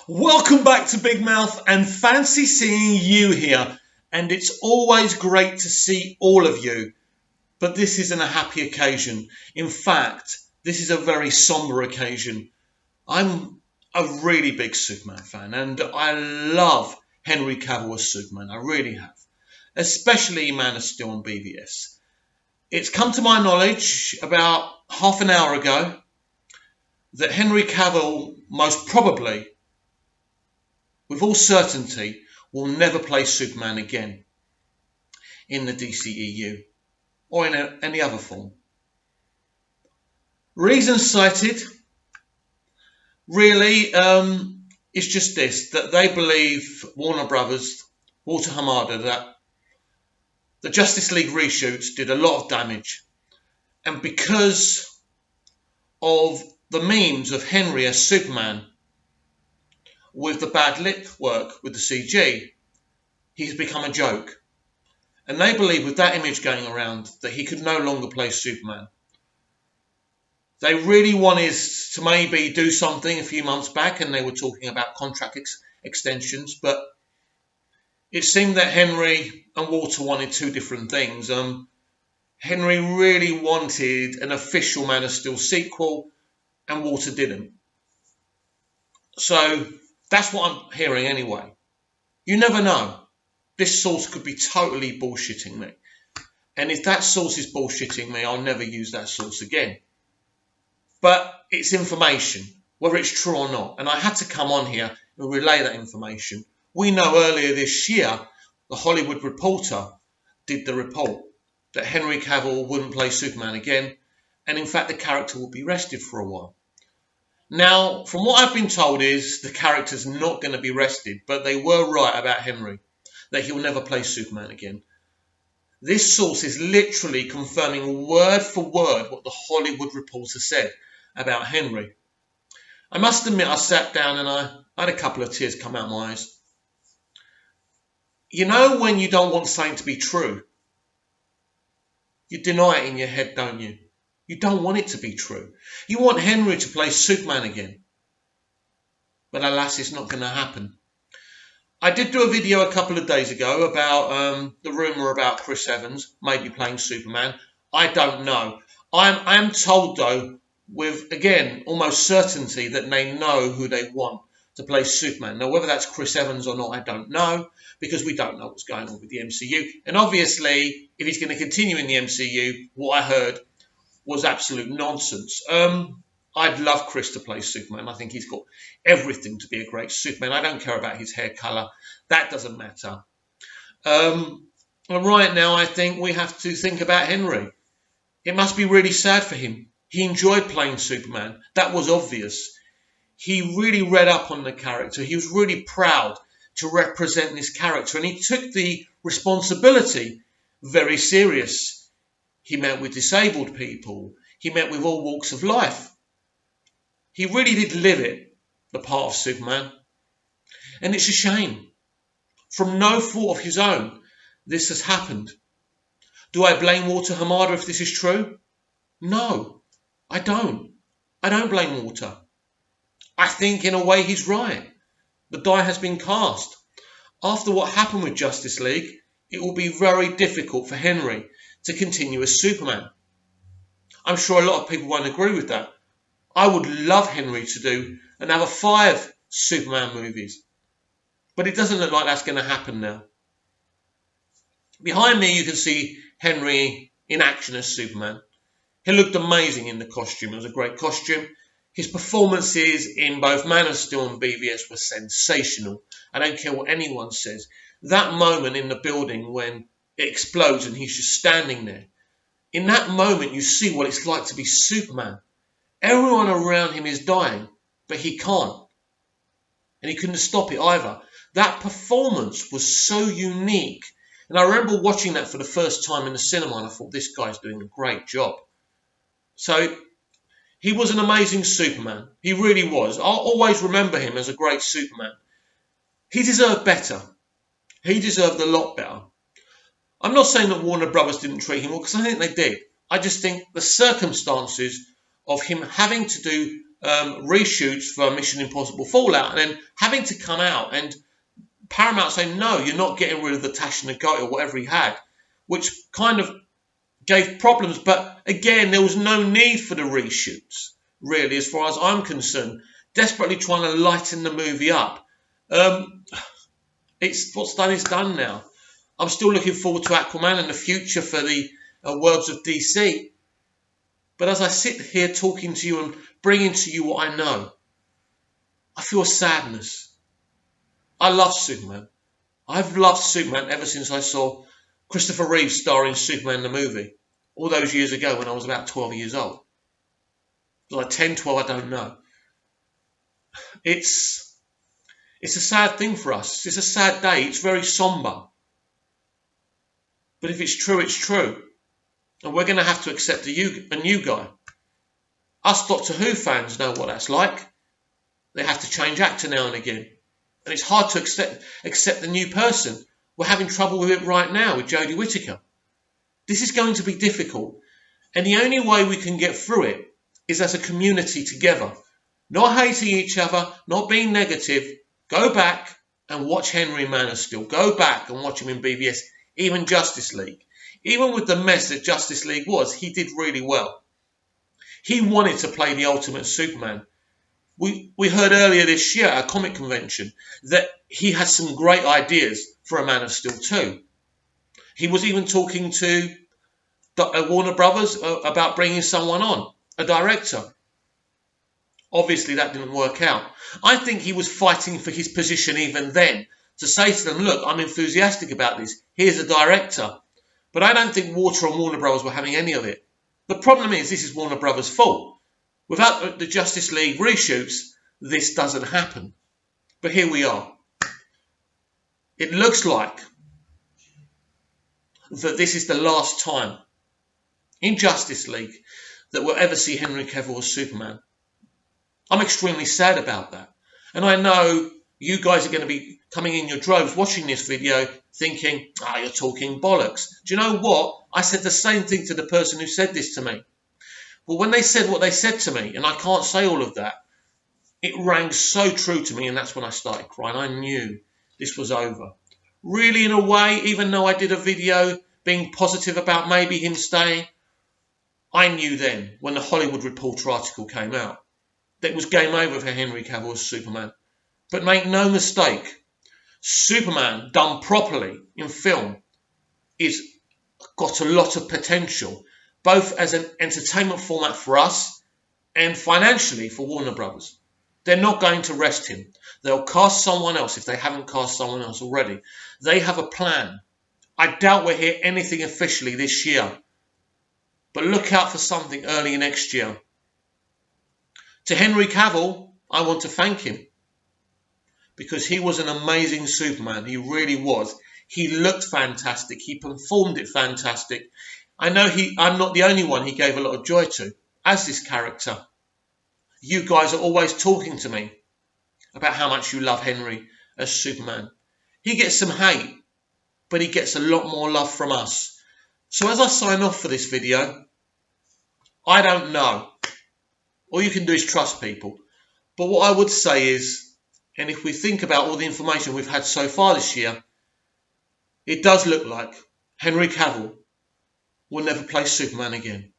Welcome back to Big Mouth, and fancy seeing you here. And it's always great to see all of you. But this isn't a happy occasion. In fact, this is a very somber occasion. I'm a really big Superman fan, and I love Henry Cavill as Superman. I really have. Especially Man of Steel and BVS. It's come to my knowledge about half an hour ago that Henry Cavill most probably, with all certainty, will never play Superman again in the DCEU or in any other form. Reasons cited, really, it's just this, that they believe, Warner Brothers, Walter Hamada, that the Justice League reshoots did a lot of damage. And because of the memes of Henry as Superman, with the bad lip work with the CG, he's become a joke. And they believe with that image going around that he could no longer play Superman. They really wanted to maybe do something a few months back, and they were talking about contract extensions, but it seemed that Henry and Walter wanted two different things. Henry really wanted an official Man of Steel sequel, and Walter didn't. So that's what I'm hearing anyway. You never know. This source could be totally bullshitting me. And if that source is bullshitting me, I'll never use that source again. But it's information, whether it's true or not. And I had to come on here and relay that information. We know earlier this year, the Hollywood Reporter did the report that Henry Cavill wouldn't play Superman again. And in fact, the character will be rested for a while. Now, from what I've been told is the character's not going to be rested, but they were right about Henry, that he'll never play Superman again. This source is literally confirming word for word what the Hollywood Reporter said about Henry. I must admit, I sat down and I had a couple of tears come out my eyes. You know when you don't want something to be true? You deny it in your head, don't you? You don't want it to be true. You want Henry to play Superman again. But alas, it's not going to happen. I did do a video a couple of days ago about the rumour about Chris Evans maybe playing Superman. I don't know. I'm told, though, with, again, almost certainty that they know who they want to play Superman. Now, whether that's Chris Evans or not, I don't know, because we don't know what's going on with the MCU. And obviously, if he's going to continue in the MCU, what I heard was absolute nonsense. I'd love Chris to play Superman. I think he's got everything to be a great Superman. I don't care about his hair colour. That doesn't matter. And right now, I think we have to think about Henry. It must be really sad for him. He enjoyed playing Superman. That was obvious. He really read up on the character. He was really proud to represent this character. And he took the responsibility very serious. He met with disabled people. He met with all walks of life. He really did live it, the part of Superman. And it's a shame. From no fault of his own, this has happened. Do I blame Walter Hamada if this is true? No, I don't. I don't blame Walter. I think in a way he's right. The die has been cast. After what happened with Justice League, it will be very difficult for Henry to continue as Superman. I'm sure a lot of people won't agree with that. I would love Henry to do another 5 Superman movies. But it doesn't look like that's going to happen now. Behind me you can see Henry in action as Superman. He looked amazing in the costume. It was a great costume. His performances in both Man of Steel and BVS were sensational. I don't care what anyone says. That moment in the building when it explodes and he's just standing there. In that moment, you see what it's like to be Superman. Everyone around him is dying, but he can't. And he couldn't stop it either. That performance was so unique. And I remember watching that for the first time in the cinema, and I thought, this guy's doing a great job. So he was an amazing Superman. He really was. I'll always remember him as a great Superman. He deserved better. He deserved a lot better. I'm not saying that Warner Brothers didn't treat him well, because I think they did. I just think the circumstances of him having to do reshoots for Mission Impossible Fallout, and then having to come out and Paramount saying, no, you're not getting rid of the Tash and the Goat or whatever he had, which kind of gave problems. But again, there was no need for the reshoots, really, as far as I'm concerned. Desperately trying to lighten the movie up. It's what's done is done now. I'm still looking forward to Aquaman and the future for the worlds of DC. But as I sit here talking to you and bringing to you what I know, I feel sadness. I love Superman. I've loved Superman ever since I saw Christopher Reeve starring Superman the movie all those years ago when I was about 12 years old. Like 10, 12, I don't know. It's a sad thing for us. It's a sad day. It's very somber. But if it's true, it's true. And we're going to have to accept a new guy. Us Doctor Who fans know what that's like. They have to change actor now and again. And it's hard to accept the new person. We're having trouble with it right now with Jodie Whittaker. This is going to be difficult. And the only way we can get through it is as a community together. Not hating each other, not being negative. Go back and watch Henry Man of Steel. Go back and watch him in BVS, even Justice League. Even with the mess that Justice League was, he did really well. He wanted to play the ultimate Superman. We heard earlier this year at a comic convention that he had some great ideas for a Man of Steel 2. He was even talking to Warner Brothers about bringing someone on, a director. Obviously, that didn't work out. I think he was fighting for his position even then, to say to them, look, I'm enthusiastic about this. Here's a director. But I don't think Warner Brothers were having any of it. The problem is, this is Warner Brothers' fault. Without the Justice League reshoots, this doesn't happen. But here we are. It looks like that this is the last time in Justice League that we'll ever see Henry Cavill as Superman. I'm extremely sad about that. And I know you guys are going to be coming in your droves watching this video thinking, you're talking bollocks. Do you know what? I said the same thing to the person who said this to me. Well, when they said what they said to me, and I can't say all of that, it rang so true to me, and that's when I started crying. I knew this was over. Really, in a way, even though I did a video being positive about maybe him staying, I knew then, when the Hollywood Reporter article came out, that it was game over for Henry Cavill as Superman. But make no mistake, Superman done properly in film is got a lot of potential, both as an entertainment format for us and financially for Warner Brothers. They're not going to rest him. They'll cast someone else if they haven't cast someone else already. They have a plan. I doubt we'll hear anything officially this year, but look out for something early next year. To Henry Cavill, I want to thank him because he was an amazing Superman. He really was. He looked fantastic. He performed it fantastic. I know I'm not the only one he gave a lot of joy to as this character. You guys are always talking to me about how much you love Henry as Superman. He gets some hate, but he gets a lot more love from us. So as I sign off for this video, I don't know. All you can do is trust people. But what I would say is, and if we think about all the information we've had so far this year, it does look like Henry Cavill will never play Superman again.